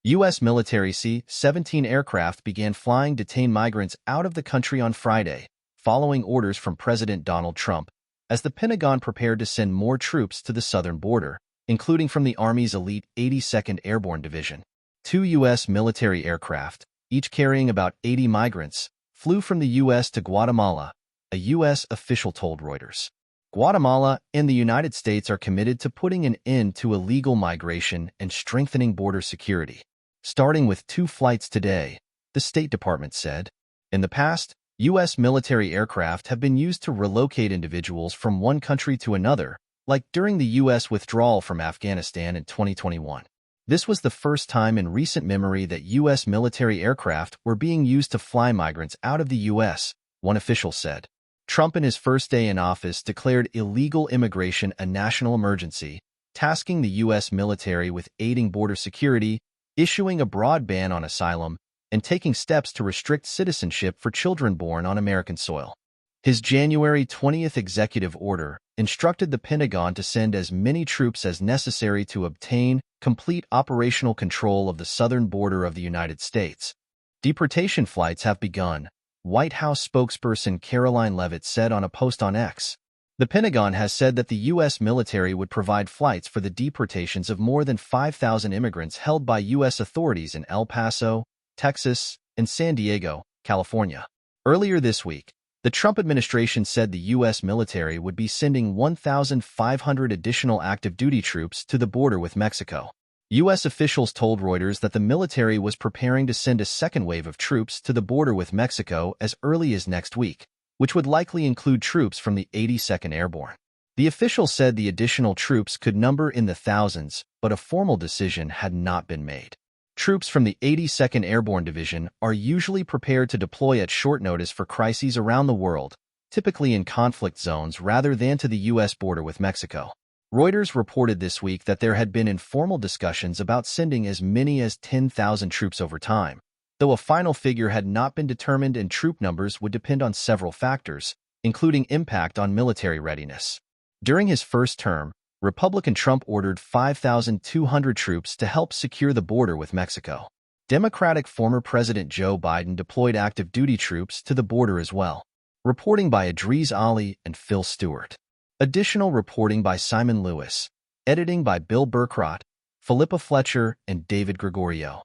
U.S. military C-17 aircraft began flying detained migrants out of the country on Friday, following orders from President Donald Trump, as the Pentagon prepared to send more troops to the southern border, including from the Army's elite 82nd Airborne Division. Two U.S. military aircraft, each carrying about 80 migrants, flew from the U.S. to Guatemala, a U.S. official told Reuters. Guatemala and the United States are committed to putting an end to illegal migration and strengthening border security, starting with 2 flights today, the State Department said. In the past, U.S. military aircraft have been used to relocate individuals from one country to another, like during the U.S. withdrawal from Afghanistan in 2021. This was the first time in recent memory that U.S. military aircraft were being used to fly migrants out of the U.S., one official said. Trump, in his first day in office, declared illegal immigration a national emergency, tasking the U.S. military with aiding border security, issuing a broad ban on asylum, and taking steps to restrict citizenship for children born on American soil. His January 20th executive order instructed the Pentagon to send as many troops as necessary to obtain complete operational control of the southern border of the United States. Deportation flights have begun, White House spokesperson Caroline Leavitt said on a post on X. The Pentagon has said that the U.S. military would provide flights for the deportations of more than 5,000 immigrants held by U.S. authorities in El Paso, Texas, and San Diego, California. Earlier this week, the Trump administration said the U.S. military would be sending 1,500 additional active duty troops to the border with Mexico. U.S. officials told Reuters that the military was preparing to send a second wave of troops to the border with Mexico as early as next week, which would likely include troops from the 82nd Airborne. The official said the additional troops could number in the thousands, but a formal decision had not been made. Troops from the 82nd Airborne Division are usually prepared to deploy at short notice for crises around the world, typically in conflict zones rather than to the U.S. border with Mexico. Reuters reported this week that there had been informal discussions about sending as many as 10,000 troops over time, though a final figure had not been determined and troop numbers would depend on several factors, including impact on military readiness. During his first term, Republican Trump ordered 5,200 troops to help secure the border with Mexico. Democratic former President Joe Biden deployed active duty troops to the border as well. Reporting by Idris Ali and Phil Stewart. Additional reporting by Simon Lewis. Editing by Bill Burkrot, Philippa Fletcher, and David Gregorio.